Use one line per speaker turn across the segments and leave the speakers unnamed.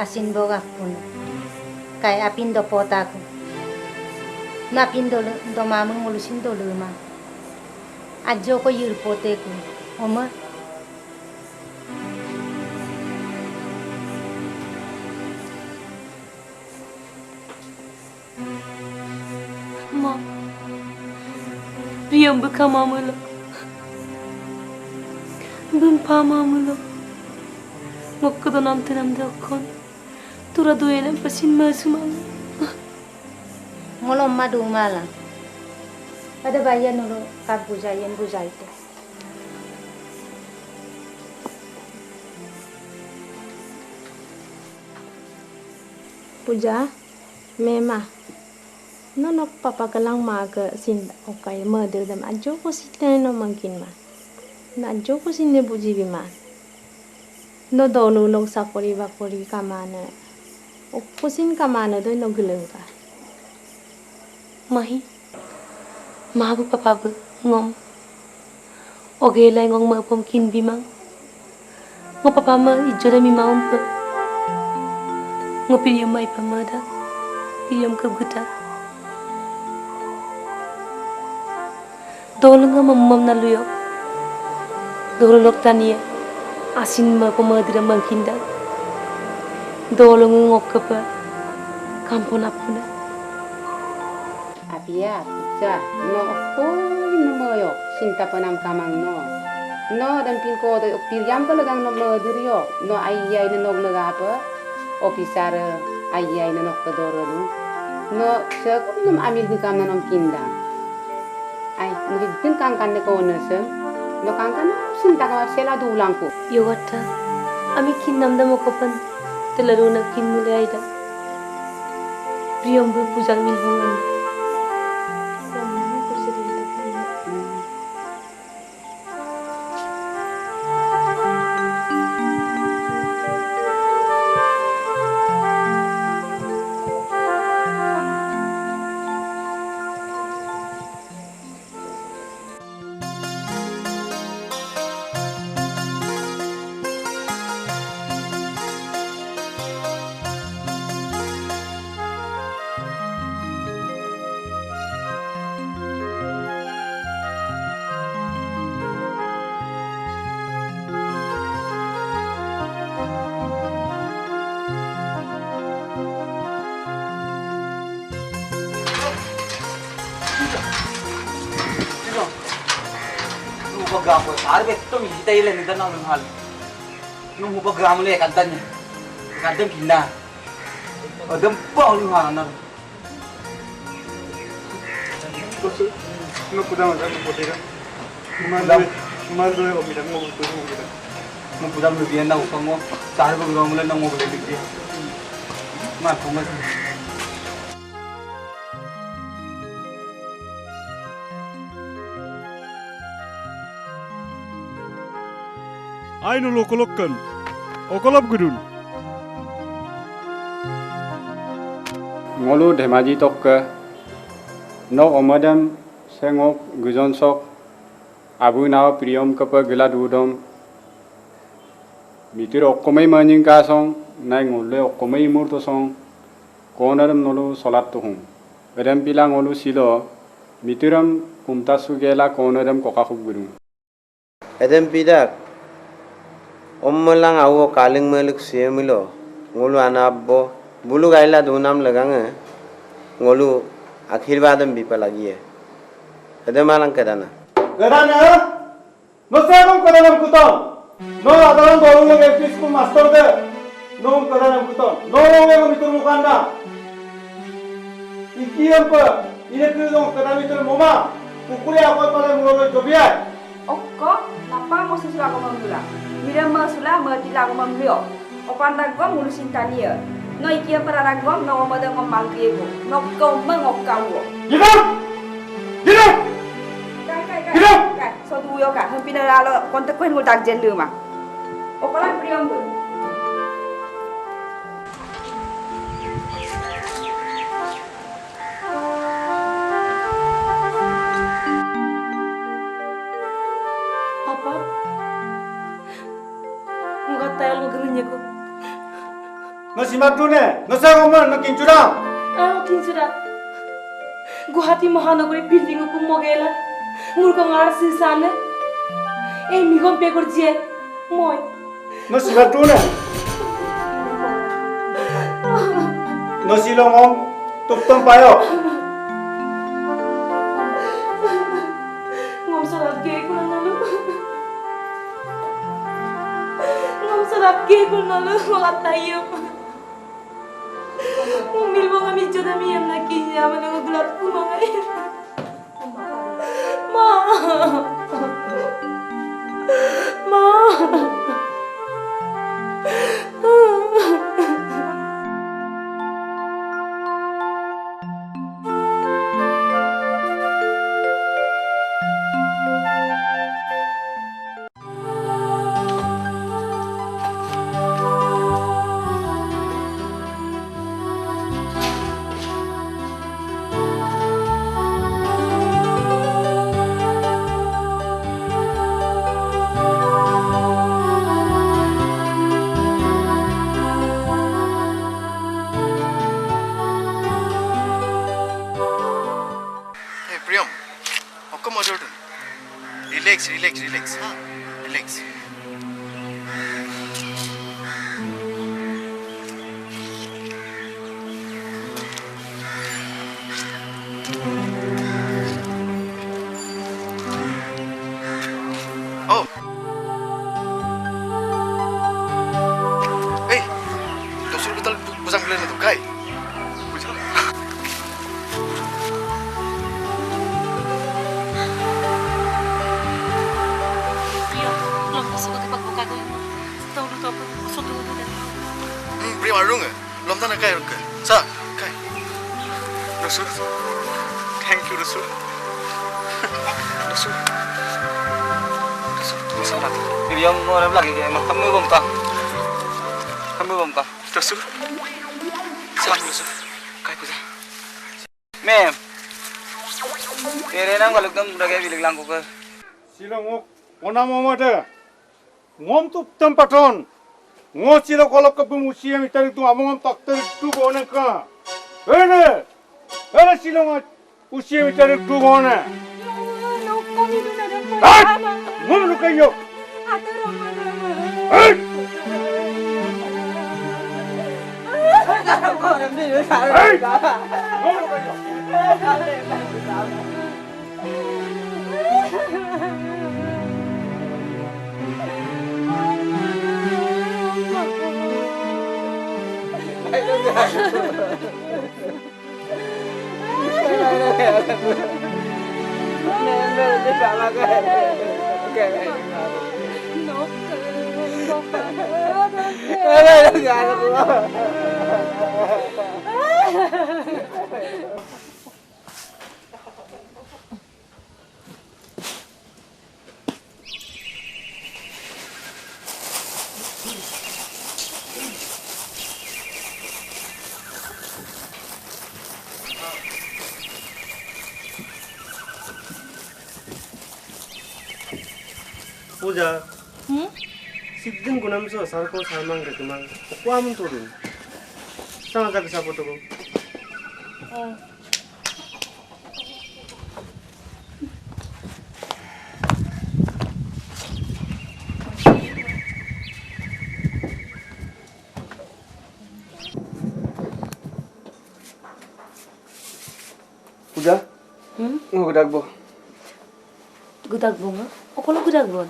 asin boga pun kai apindo potaku na pindo do mama ngulusin do luma ajo ko yur poteku oma
Ma Riyam bekamamelo Bempamamelo Ngokko namte namde okkon Tura duelem pasin masumang
ngolom madu mala ada bayan nulo kab bujayen bujaite
Puja mema nonok papa galang maga sin okai mother dam ajo ko sitne no mangkin ma na ajo ko sinne buji bima no dolu log sapori bakori kamana o kusin kamana do no gulunga
Mahi Mabu papabu ngom Ogela ngong ma pom kin bimang Ngo papa ma ijora mi maum pe Ngo piriyam mai pamada Piriyam kebuta Dolunga mamam na luyo Dolulok tania Asin ma pamadira mangkinda Dolunga ngok kepa Kampon apuna
Apia puja no koi no moyo sinta panam kamang no dan pin ko do piriam ko lagang no modurio no ayai no nog laga apa officer ayai no nok kodoro no sekum num amil di kam nom kinda ai ngidin kan kan ne ko no sem no kan kan sinta ka sela dulangku
Yogata Ami kin namda mokopan Telaruna kin mulai aida Priyam bu pujal milhongan
Upagamo, sabi ito misita ilan nito na mahal. Nung upagamo niya kantan niya, kantan kinda. Adam pa ulit hanan na.
Kasi, pudang ada putera. Mal doy ko bilang mo gusto mo bilang.
Nung pudam lubiyan na upang mo, sabi ko gawin mo lang ng mobile bigyan. Pumas.
Aino lokolokkan. Okolap gudun.
ngolu dhemaji tokka no omadam sengok gujonsok abu nao priyam kapa gila dudom mitir okkomai maning ka song nai ngolle okkomai murto song konaram nolu solat tuhum edam pila ngolu silo mitiram kumta sugela konaram kokakuk gudun
edam pidak ommalang awo kaling melik siemilo ngolu anabbo bulu gaila dunam lagange ngolu akhirwadam bipalagi edam alang kadana
no sabam kadanam kutom no adalam bolong FP school master de no kadanam kutom no ngego mitur mukanda ikiam pa ine kudong kadam mitur moma kukuri ako pala ngolo jobiai
okko napa mo siswa ko mangula mira masula matila ko manglio opanda ko mulusin tania no ikia para gom no omada ngomal kiego no ko mangokkawo
Gidam
kai so duyo ka hampina lalo kontak ko ngul tak jendu ma opala priom bu
Tayal mo gawin niya ko.
No simatune, no sagoman, no kinchurang.
Kinchura. Guwahati মহানগরী বিল্ডিং কো মগেলা মুরগঙ্গার সিসানে এই মিগম পে করছে মই
No simatune. No silongong tuptong payo.
ngom salat ge ko nalu ngom salat ge ko nalu malatayem Umil mo kami jodoh miyam na kinya manungugulat ko mga Ma! Ma!
Priyam, oka modern. Relax, huh? Relax. Oh. Hey, dosul betul pusang beli itu kai. Priyam arung lom tanah kai ruk. Sa, kai. Rasul. Thank you Rasul. Rasul. Rasul.
Priyam mo ram lagi ke mak kamu bom ka. Kamu bom ka.
Rasul. Salam Rasul. Kai puja.
Mem. Tere nam galuk dam dage bilik lang ko ka.
Silongok onamomade. Ngom tuptong paton. Ngo silo kolok ke bumusia mitari tu among takter tu gona ka. Ene silong usia mitari tu gona. Ngom lu kayo.
Puja. Sidin gunam so sarko samang ke kemang. Kuam turun. Sangat tak bisa foto ko. Puja. Ngudak bo.
Gudag bunga? Okolo gudag bon?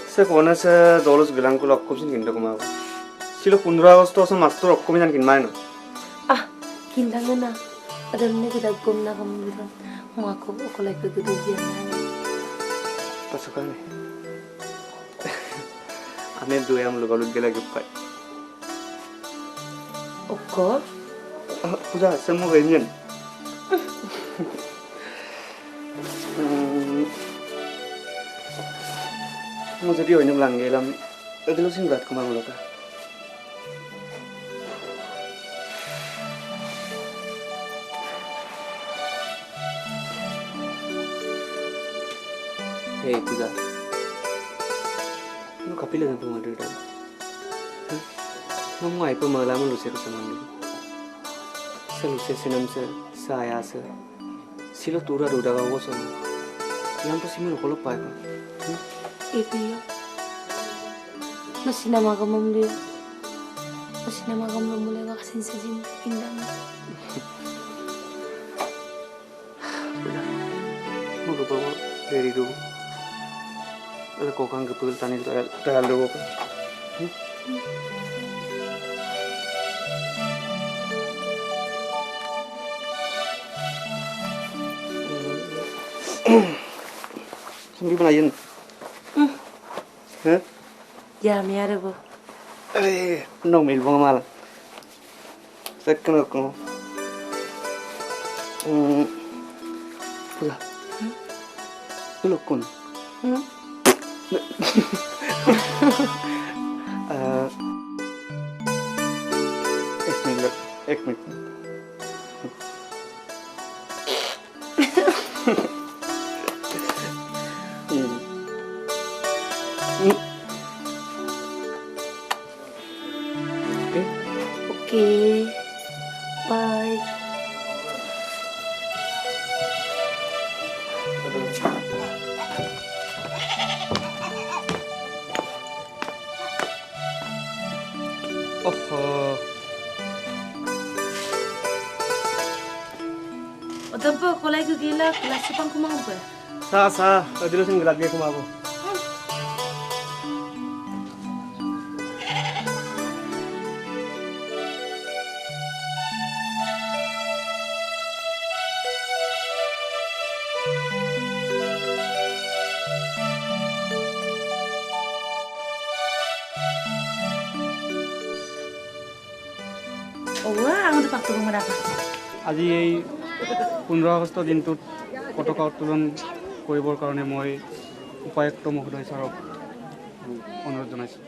Se kona se dolos bilang ko lokko sin kinda kuma. Silo 15 Agosto sa master okko min kinmai no.
Ah, kindangan na. Adam ne gudag bom na kamu bilang. Mo ako okolo ipe gudag yan.
Pasukan ni. Ane doyam lugalud gela gipai.
Okko?
Puja semua ganyan. Mo jadi oyam lang gelam. Adilo sin berat kumang loka.
Hey Puja. Lu kapila na tumadur dan.
Ngomong apa malah melusi kesenangan. Selusi senam saya silo tura udah kau sama. Yang pasti mau kalau apa ya?
Itu ya. Masih nama kamu dia. Masih nama kamu mulai ngakasin sejin pindang.
Mau ke bawah dari dulu. Ada kau kan kepul tani terlalu apa? Sambil mana yun? Hah?
Ya, mi ada bu.
Nong mil bang mal. Sekarang aku. Pula. Pula kun. एक minute
Oke. Bye.
Oh.
Otampo kolai ke gila kelas sepang kumang apa?
Sa, dulu sing gelat dia kumabu.
Oh, ang tupak tu kumara pa.
আজি এই 15 আগষ্ট দিনটোত পতাকা উত্তোলন কৰিবৰ কাৰণে মই উপায়ুক্ত মহোদয় ছাৰক অনুৰোধ জনাইছোঁ।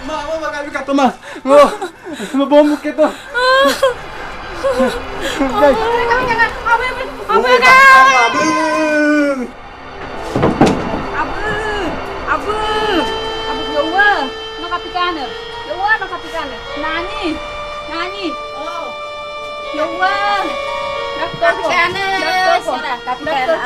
Mama bakal kata mah. Ngo. Mabom kita. Guys. Apa ya?
Abu yawa nakapikan. Nani. Oh. Yawa. Nakapikan. Yawa.
Kapikan.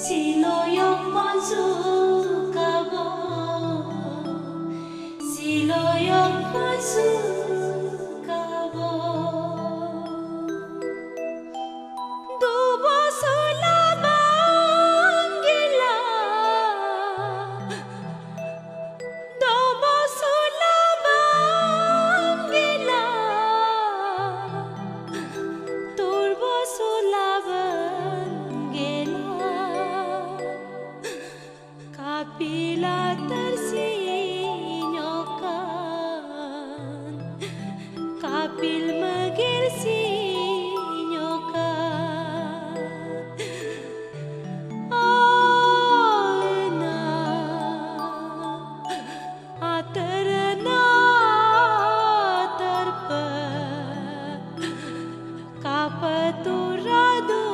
Siloyong mansukabo, siloyong mansukabo. Dubo sulabang gila, dubo sulabang gila, turbo sulabang gila. Kapila tersinyokan, kapil megil sinyokan. Ana aterna terpe kapaturadu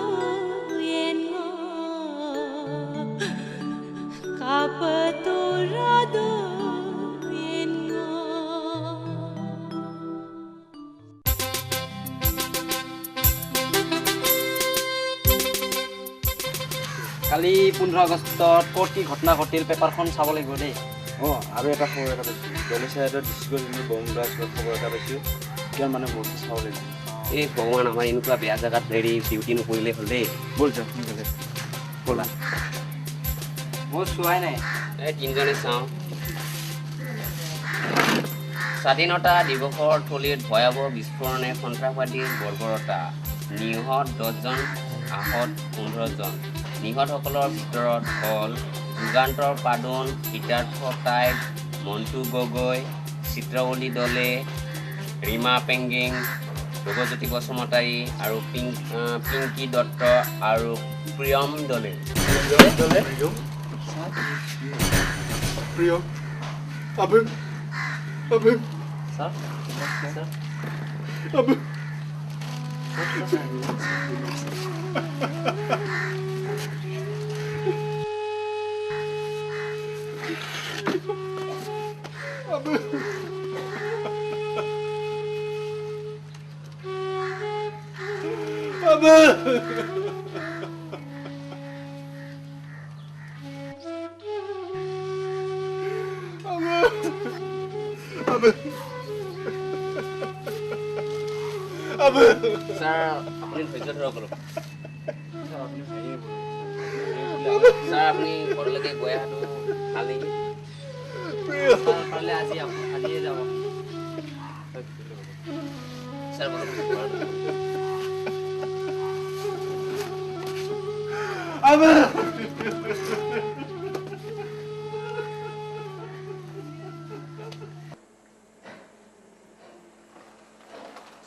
yengo kapaturadu yengo.
কালি 15 আগষ্টত ক'ত কি ঘটনা ঘটিল পেপাৰখন চাব লাগিব দেই।
আৰু এটা খবৰ এটা পাইছোঁ বেলেগ চাইডত ডিষ্ট্ৰিক্টত যোনটো বম ব্লাষ্ট খবৰ এটা পাইছোঁ ইয়াৰ মানে মূৰ্তি চাব লাগিব।
এই ভগৱান আমাৰ এনেকুৱা বেয়া জেগাত হেৰি ডিউটি নকৰিলে হ'ল দেই।
ব'ল যাওঁ সোনকালে
ব'লা।
মই চোৱাই নাই।
এই তিনিজনে চাওঁ। স্বাধীনতা দিৱসৰ থলীত ভয়াৱহ বিস্ফোৰণে সন্ত্ৰাসবাদীৰ বৰ্বৰতা। নিহত 10জন, আহত 15জন। নিহতসকলৰ ভিতৰত হ'ল যুগান্তৰ পাদন, সিদ্ধাৰ্থ টাইগ, মন্টু গগৈ, চিত্ৰাৱলী দলে, ৰীমা পেংগিং, ধ্ৰুৱজ্যোতি বসুমতাৰী আৰু পিংকী দত্ত আৰু প্ৰিয়ম দলে।
প্ৰিয় আবে আবে
ছাৰ
আবে
ছাৰ আপুনি ধৈৰ্য ধৰক অলপ। ছাৰ আপুনি ঘৰলৈকে গৈ অহাটো ভালেই। পাৰিলে আজিয়ে যাব ছাৰ।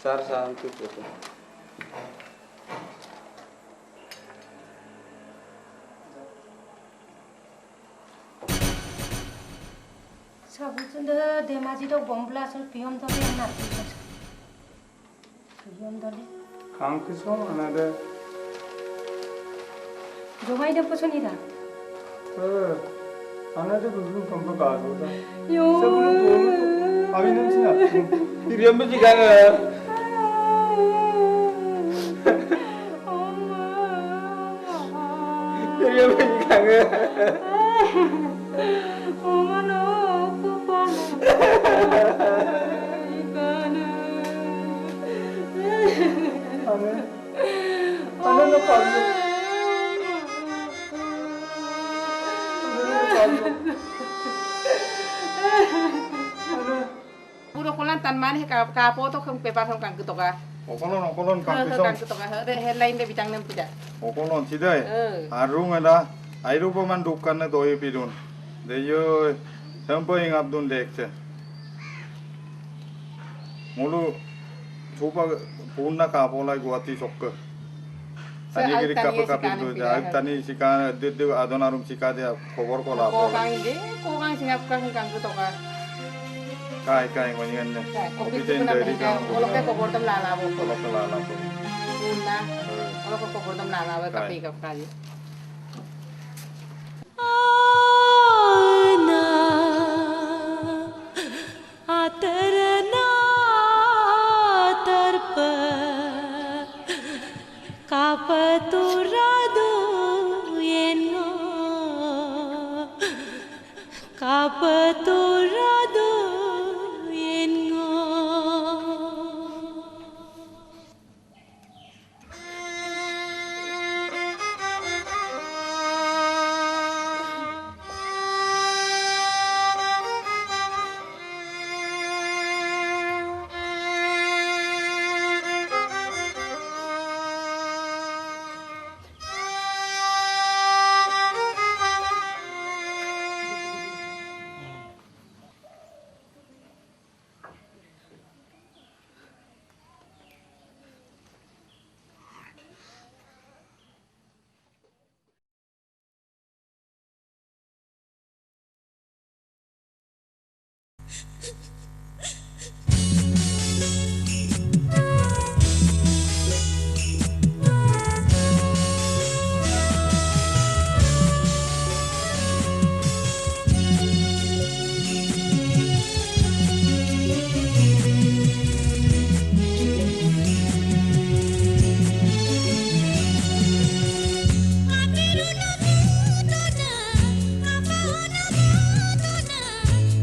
Sar santu foto.
사부준데 대마지도 bomblast을 비염돌이 나쁘죠. 비염돌이.
강크소 하나데
조마이도 포천이다.
하나데 무슨 pompa 가로다.
요.
sebelum tuh kami nanti nak.
Diriam juga Diriam juga
엄마 너 아프구나.
Ana no kamu.
Puro kulan tanman kapo to kang pepa kang kang ketoka.
Okolon
Kang
강크소.
ketoka headline de bitang nem tidak.
오고는 지대 아룽에다 아이로보만 독간에 도이 비룬 내요 선보잉 압둔 렉체 모두 조바 본나 가보라이 고아티 속거 아니 그리 까빠 까피도 아이타니 시간 드드 아도나룸 시카데 코버 콜라
Ko kang ide, ko kang singap kang ketoka.
까이 거니겠네
Kopi
오피텐 데리 강
kalau ke ko bordam lala bo.
콜라 콜라
Bunda. Kalau ko bordam lala bo kapi kap kali.
Ana aterna terpe kapaturadu yengo paturado yen ngo.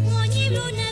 Ngoni lu na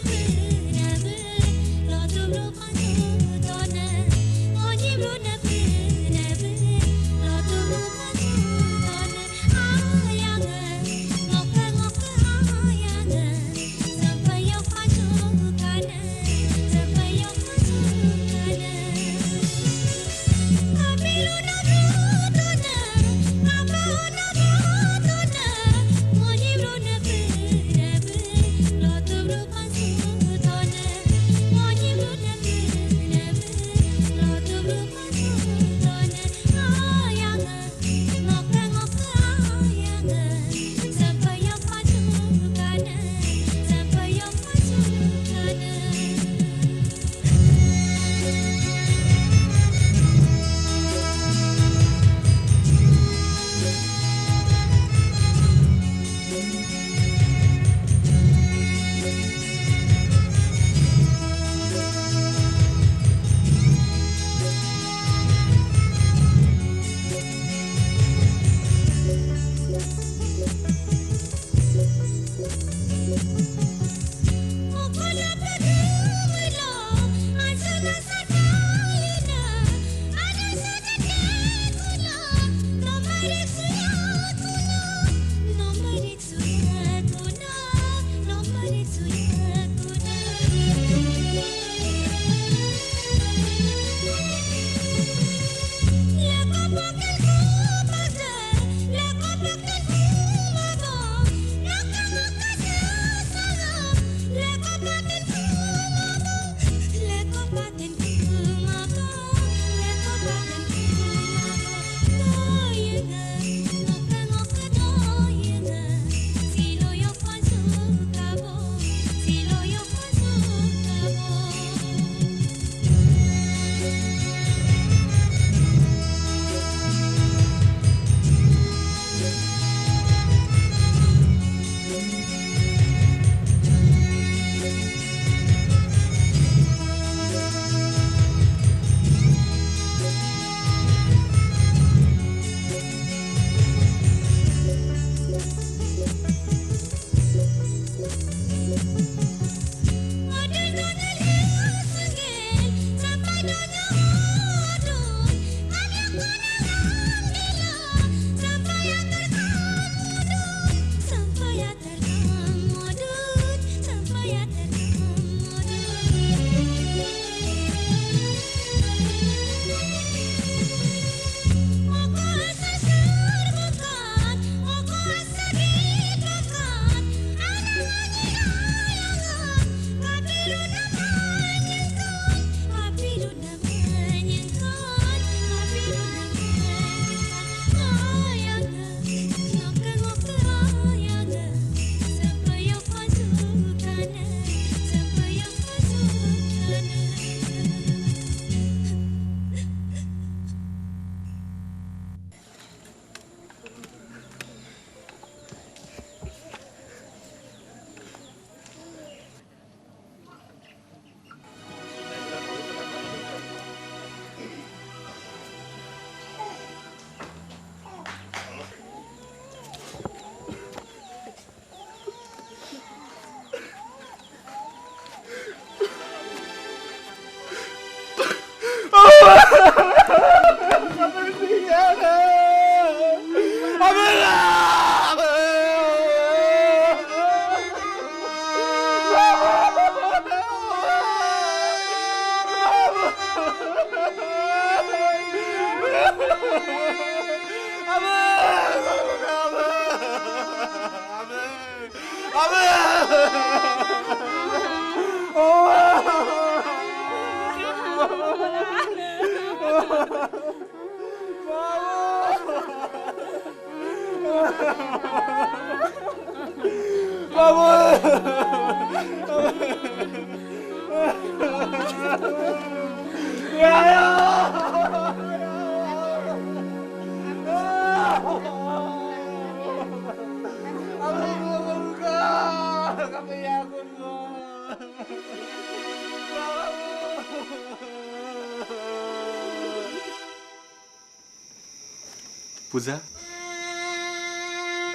Puja,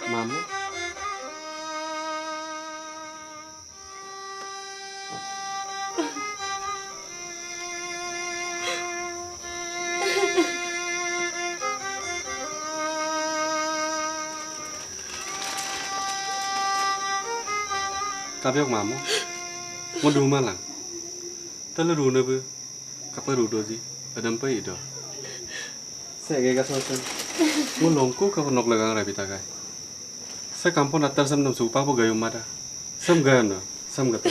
Mamu, kabiok Mamu, mau du malang, terlalu nabe, kapan rudo sih, adam pa itu. Saya gak sosan. Mulongku ka nok lagang rabi tagay. Sa kampon atar sam nam supa po gayong mada. Sam gano, sam gato.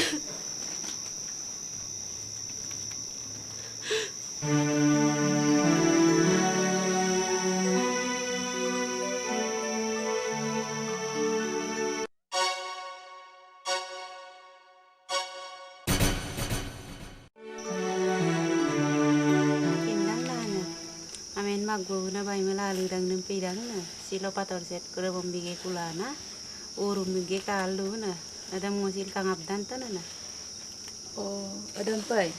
Maggo na bay malaling dang nempidang na silo patorset kuro bombige kulana urum bige kalu na ada musil kang abdan to na.
Oh, adam pay.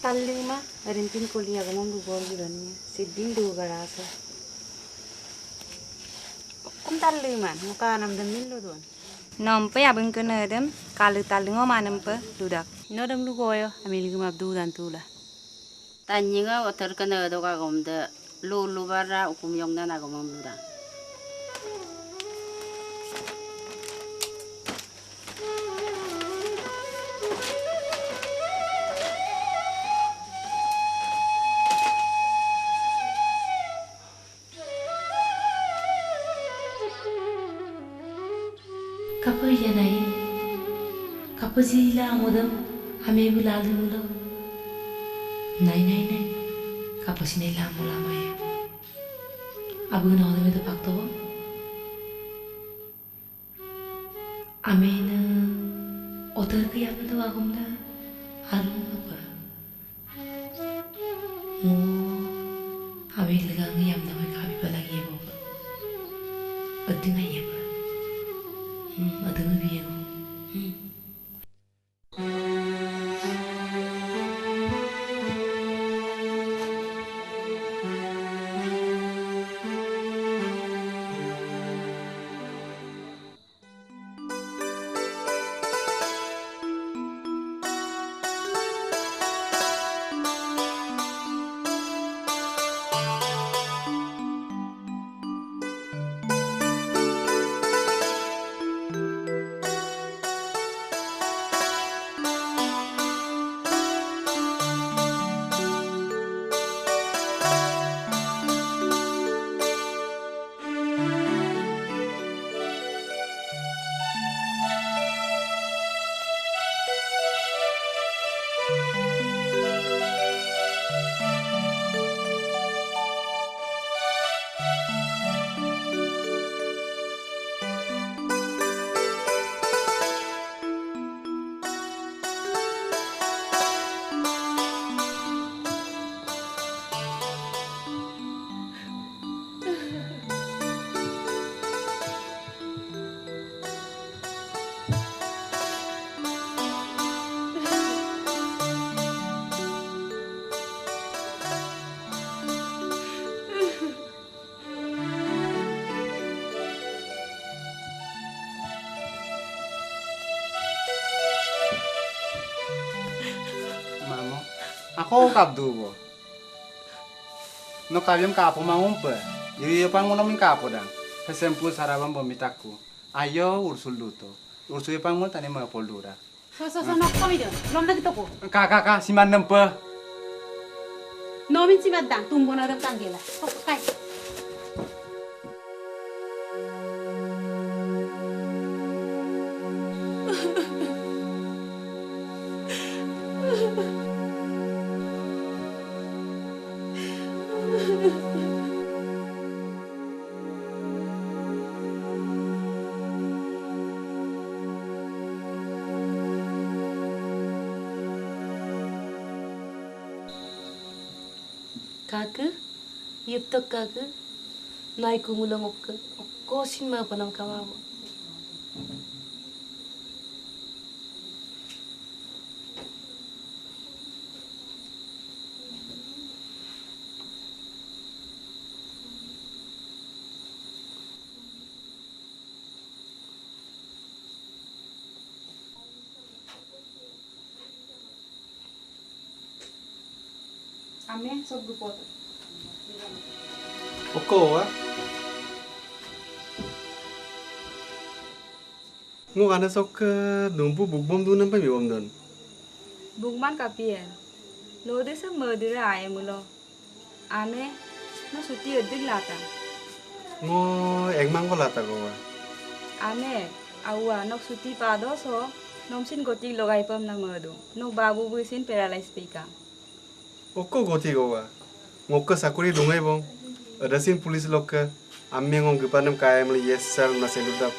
Talling ma arin pin kuliah gamong dugol gidannya sidding du garasa. Kum talling man muka nam damin lu don. Nompe abeng kena dem kalu talling o manampe dudak. No dem lu goyo amil gum abdu dan tula. Tanyinga otor kena doka gomda lu bara ukum yong dana gomam luda.
Kapo yanai, kapo zila amodam, hame bulal mulo. Nai, kapo sini la mula maya. Abu na odem itu pakto. Amena, otor kaya apa tu agam da, harum apa? Ame legang yam na may kabi palagi mo ba? Adi na iya ba? Adi na biya mo.
Ako kabdu bo. No kabiam kapo mangumpe. Yuri pang mo namin kapo dang. Kasempu sarabang bomitaku. Ayo ursul luto. Ursul pang mo tani mga poldura.
So nok kami dong. Lom na gitu ko.
Kakak si mandempe.
Nomin si madang tumbo na dam tanggela. Kay.
Kaka, yup tok kaka. Nai ku ngulang okka. Okko sin ma panam kawawa.
Ame sok gupot.
Oko wa. Ngo ana sok dumpu bugbom du nampai mi bom don.
Bugman kapien. Lo de sa murder ay mulo. Ame no suti edik lata.
Ngo engmang ko lata ko wa.
Ame awa nok suti pado so nom sin goti logai pam na murdu. No babu busin paralyzed pika.
Oko goti ko wa. Ngokka sakuri dungai bong. Ada sin pulis lokka amme ngong gipanam kaya mli yesal na seludap.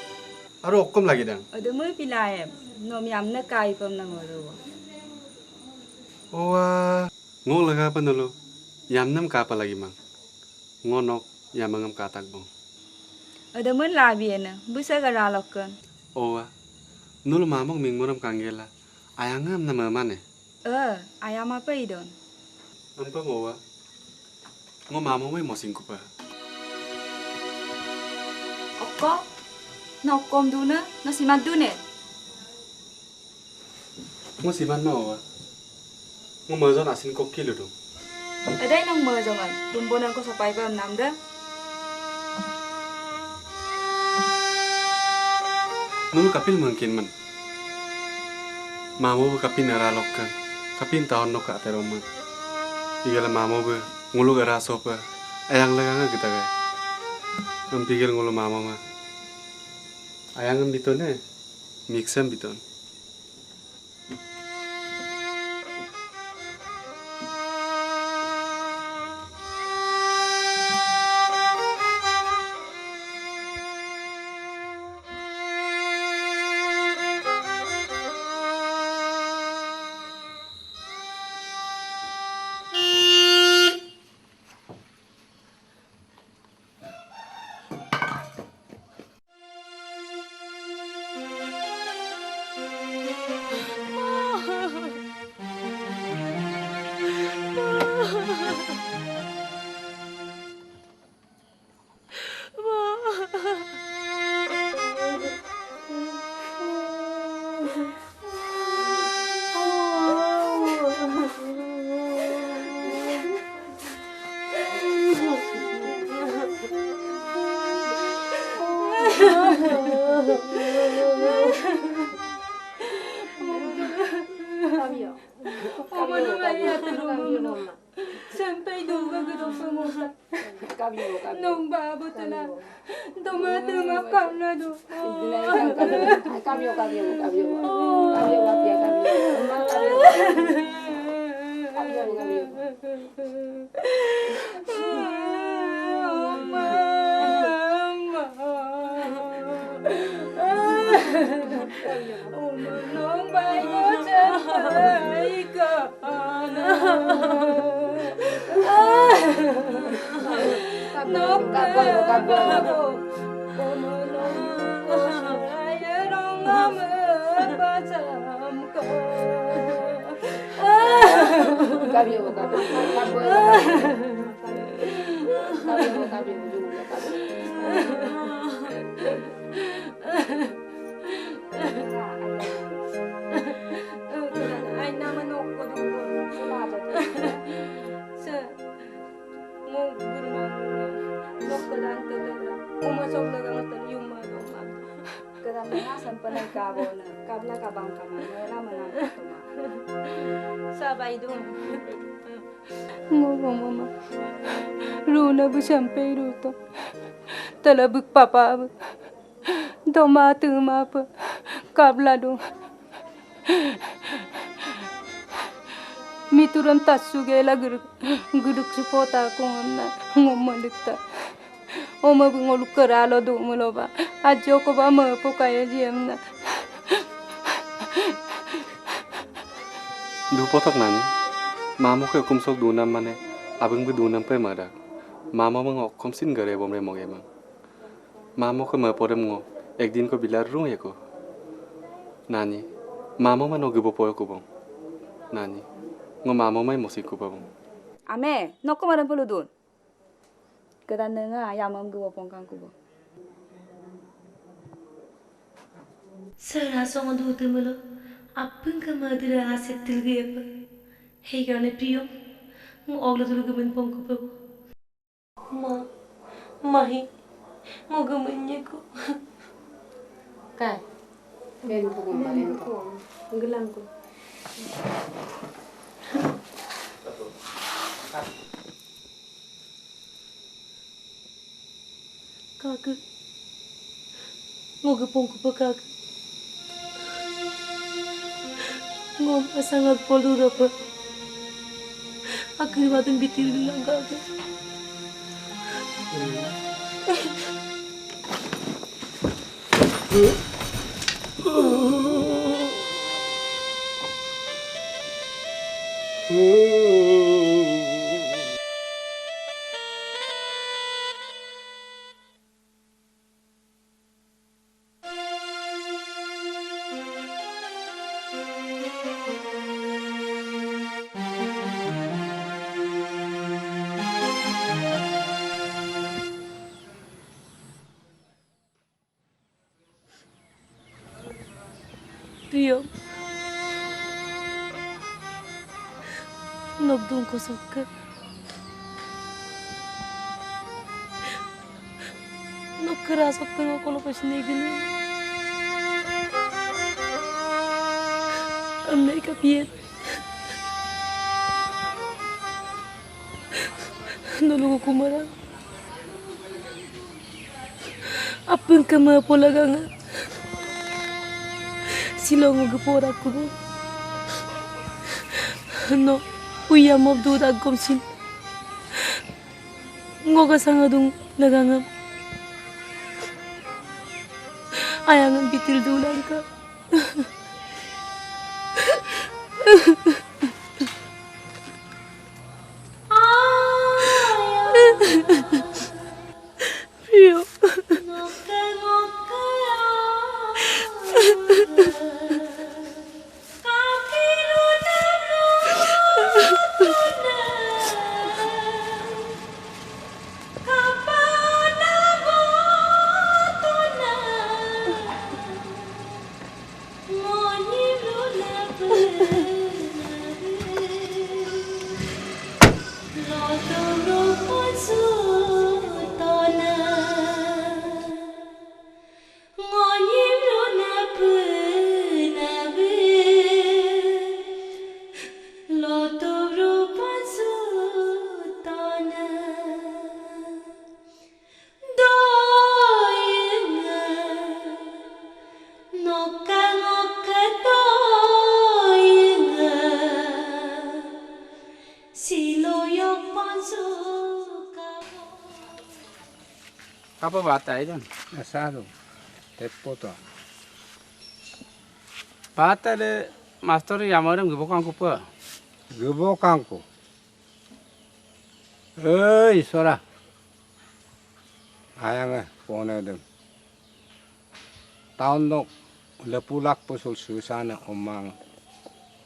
Aro okkom lagi dang.
Ada mo pilayem. Nom yam na kai pam na murdu.
Owa ngo laga pa nalo. Yamnam kapa lagi mang. Ngonok yamangam katak bong.
Ada mo labi na. Busa garalokkan.
Owa nul mamong mingmuram kanggela. Ayangam na mamane.
Ayam apa idon?
Ampang owa. Ngo mamong may mosing ko pa.
Okko? Nokom duna, nasimat dune.
Ngo siman ma owa. Ngo mazon asin ko kilo dong.
Ada nang majongan. Tumbonan ko sa paipam namda.
Nul kapil mungkin man. Mamo kapin naralokkan. Kapin tahun no ka teroma. Igala mamo be ngulu gara sopa. Ayang laga kita ga. Empikir ngulu mamo ma. Ayang bitone. Mixam biton.
Sampai duga gedong pengusa. Nung babo tala. Duma kana do. Nung bago sampai kana. Sabay doon. Mama. Runa bu sampai ruto. Talabuk papa. Doma tuma pa. Kabla do. Mituran tasu gela guduk supota ko na ngomalikta. Oma bungolu keralo do muloba. Ajo ko ba mo po kaya diem na.
Du potok nani. Mamo ke kumsok dunam mane. abang bedu nampai madak. Mama mengok komsin gare bom remong emang. Mama ko mapore mo. Ekdin ko bilar rung ya ko. Nani. Mama mano gebo poyo ko bong. Nani. Ngo mama mai musik ko bong.
Ame, nok ko madan peludun. Kedan nenga ayam gue pongkang kubo.
Sarasong adu temelo. Apun ka madira aset tilge apa. Hei gane priyo. Ngo ogla tulu gemen pong ko babo. Mahi. Ngo gemennya ko.
Kai.
Ben ko balen ko.
Gelang ko.
Kakak. Ngo gepong ko pa kakak. Ngo sangat polu apa. Aku batang bitir bilang kakak. Priyo. Nagdung ko sakka. Nagkarasap ka nga ko lapas nigil. Amnay kapiyan. Nulungo ko marang. Apang ka mapulaga nga. Silong gepora ko bo. No, uya mob do da gomsin. Ngoga sangadung nagangam. Ayang bitil dulang ka. Priyo.
Apa bata itu? Asado. Tepoto. Bata de master yamaram gebo kangku pa. Gebo kangku. Sora. Ayang pone dem. Tahun nok lepulak posul susana omang.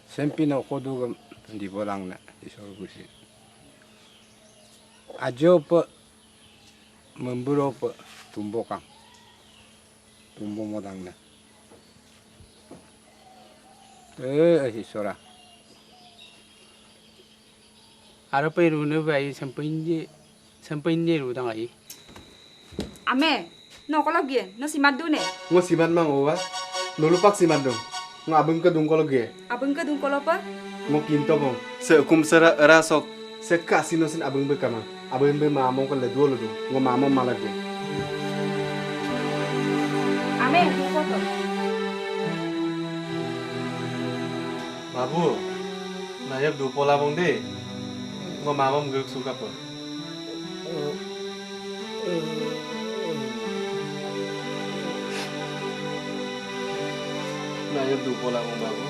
Sempina kodugam di bolang na isol gusi. Ajo pa memburu pa tumbokang. Tumbo modang na. Sora. Ara pa irune bai sampinje rudang ai.
Ame, no ko lagi, no si madu ne.
Ngo siman mang owa. Nulupak siman dong. Ngo abeng ka dung ko lagi.
Abeng ka dung ko pa?
Ngo kinto bong. Se kum sera rasok. Se kasino sin abeng be kama. Abeng be mamong ka ledo. Ngo mamong malagi.
Ame, ni foto.
Babu. Nayab du pola bong de. Ngo mamong gek suka pa. Nayab du pola bong babu.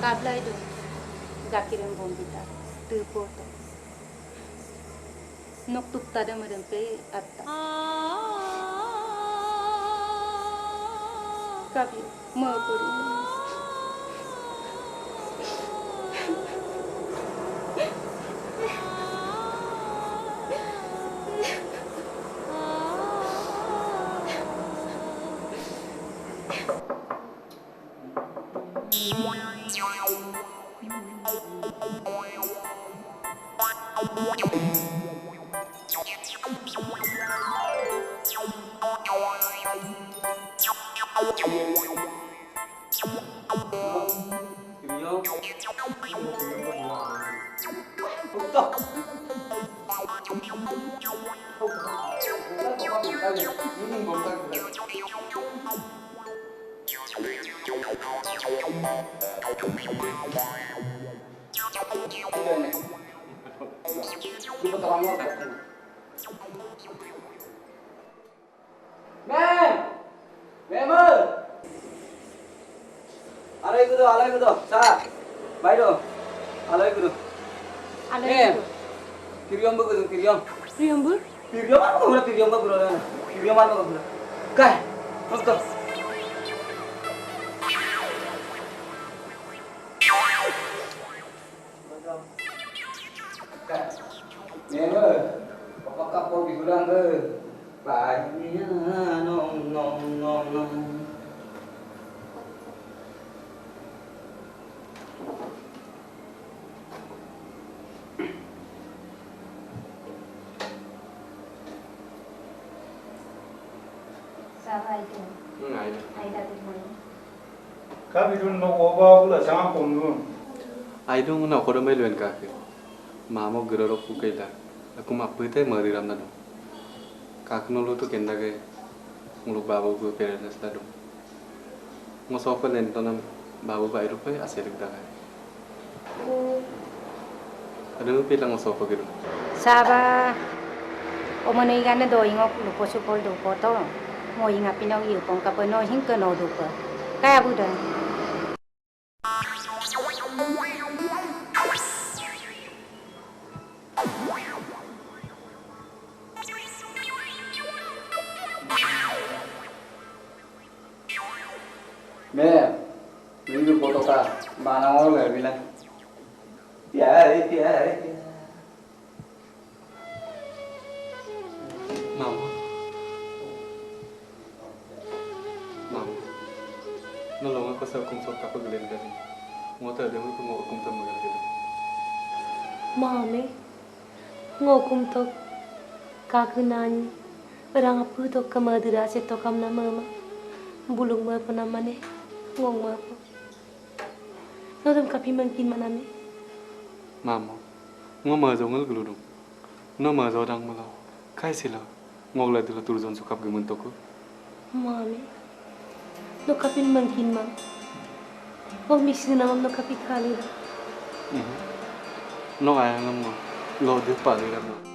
kablay do gakiren bombita tu poto nok tuk tada merempe atta kabi mo puri
Mem ơi, alai kudo, sa, baik do, alai kudo. Mem, kiriom bu kudo, kiriom.
Kiriom bu?
Kiriom apa kudo, kiriom apa kudo, kiriom apa kudo. Kai, kudo. Mem ơi, pokok kapok digulang ke. Banyak nong.
Sabai do
Ngai.
ai da tu mo
Kabi dun no oba bula sama pondun.
Ai dong na ko do mai luen ka ke. Mamo gero ro ku kaila. Aku mapute mari ram na do. Kak nulu tu kenda ke nguluk babu gue peres tadu. Ngosofa len tonam babu ba irupa aserik da kai. Ada nu pilang ngosofa gitu.
Saba omani gane do ingok lu posu pol do poto mo inga pinau yu pong ka peno hing ke no do pa. Kaya buda.
Mem, ini foto ka, mana mau nggak bilang? Tiari.
Mama. Nolong aku sa kung sok kapag galen dari. Ngota ada mo kung kum tam magal gitu.
Mami, ngokum tok kagunani orang apa tok kamadira se tokam na mama bulung ma pa namane ngong ma pa nodam kapi mangkin maname
Mama, ngoma zongal guludung. No ma zodang malo. Kai sila. Ngogla dila turzon sukap gemun toko.
mami no kapin mangkin ma ngong misi namam no kapi kali
No ay ngam mo. Lo de pa de ram.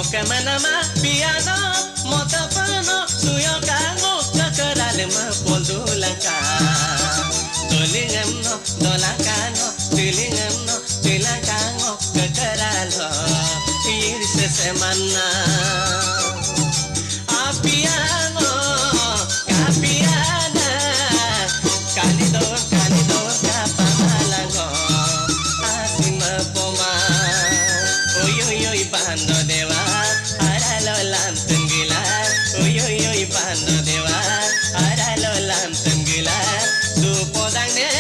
Mokemanama piano motapano suyo kango kakaralema pondulangka Dolingamno dolakano dilingamno dilakango kakaralo irse semana Apiano kapiana kalidor kapamalango asima poma oyoy bando dewa aralo lam tenggila oyoy bando dewa aralo lam tenggila tu podangne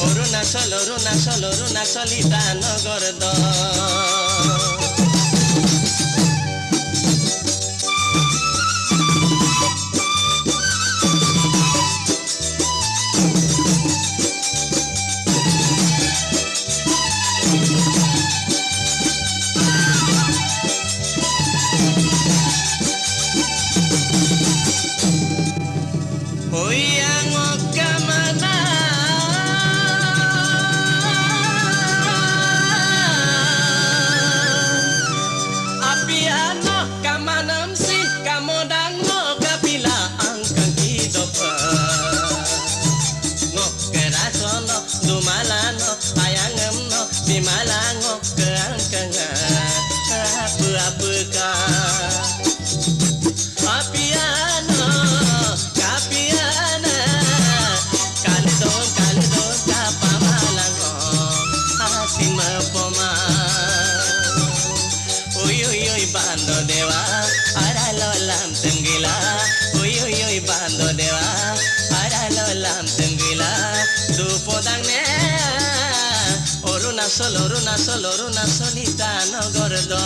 oruna solita no gordo Oruna solita no gordo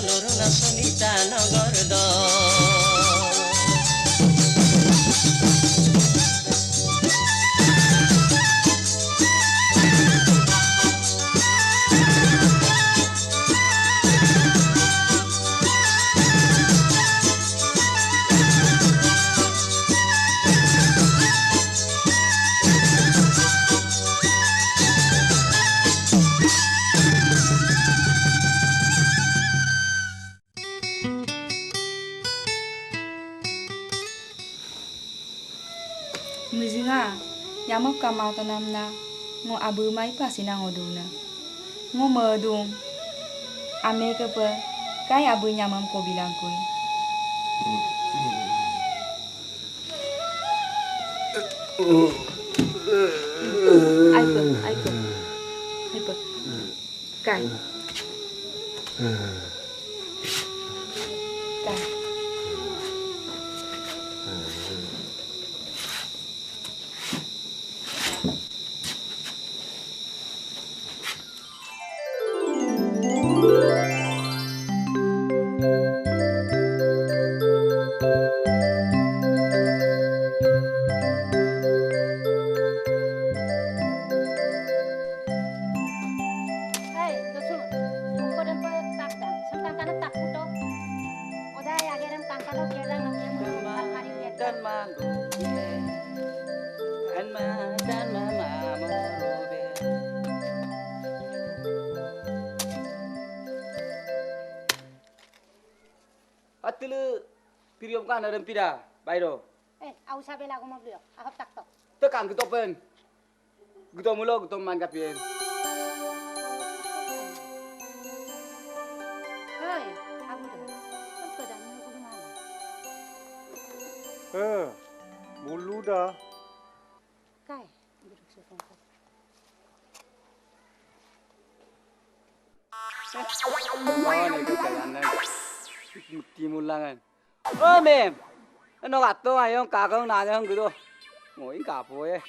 Oruna solita no gordo
Nyamuk kamau tanamna ngo abu mai pasina ngoduna. Ngo medung ame kepe kai abu nyamam ko bilang kui. Aipa. Kai. Kai.
Hey, dosun. Sungko dan tak dah. Sengkang kana tak puto. Oda ya geram kangkano kira namanya mau hari lihat.
Dan mandu dan mama morobe. Atulu piriom kan ada pida, bairo.
Au sabe lagu mau beli. Ahap tak tok.
Tekan getopen. Getom mulo getom man kapien.
Hei, aku dah. Kan keadaan mau kudu mana?
Mulu dah.
Kai, duduk sefongkot.
Oh, itu jalannya. Mesti mulangan. Oh, mem. Nó gạt tôi ayong kakang nanya gitu. Ngồi cả phôi.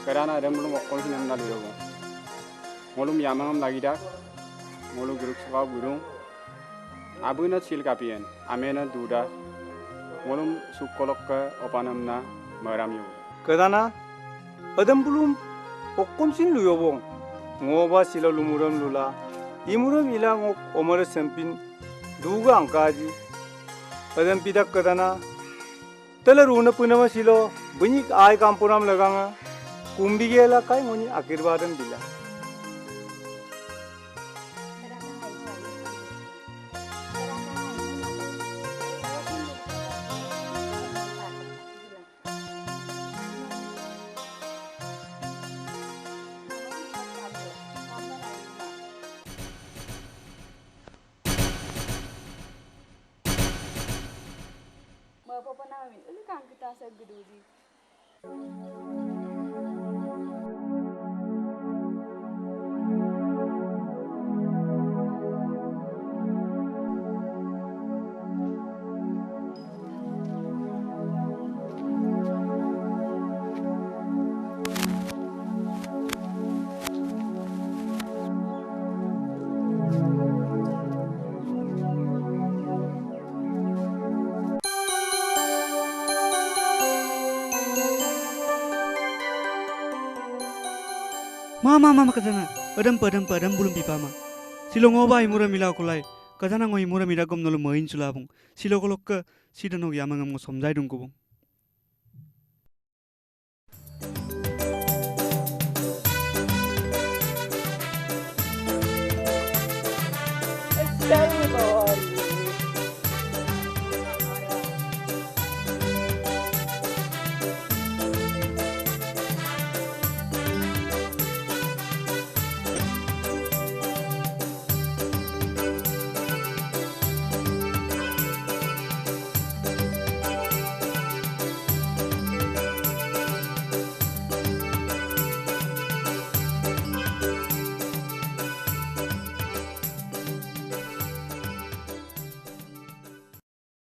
Karena ada belum waktu sih nanda dulu. Ngolum yamam lagi dah. Ngolum geruk suka burung. Abu na sil kapian. Amena duda. Ngolum sukolok ke opanam na meram yu.
Kedana, adam belum okom sin luyobong. Ngoba sila lumuram lula. Imuram ilang omar sempin duga angkaji. Adam pidak kedana. Tela runa punama silo banyak ay kampuram laganga. Kumbi gela kai ngoni akirbadan bila.
Apa pun namin, uli kang kita segedudi.
Mama kadana adam belum pipa ma silo ngoba imura mila kolai kadana ngo imura mira gom nolo main sulabung silo kolok ka sidanog yamangam ngo somjai dong kubung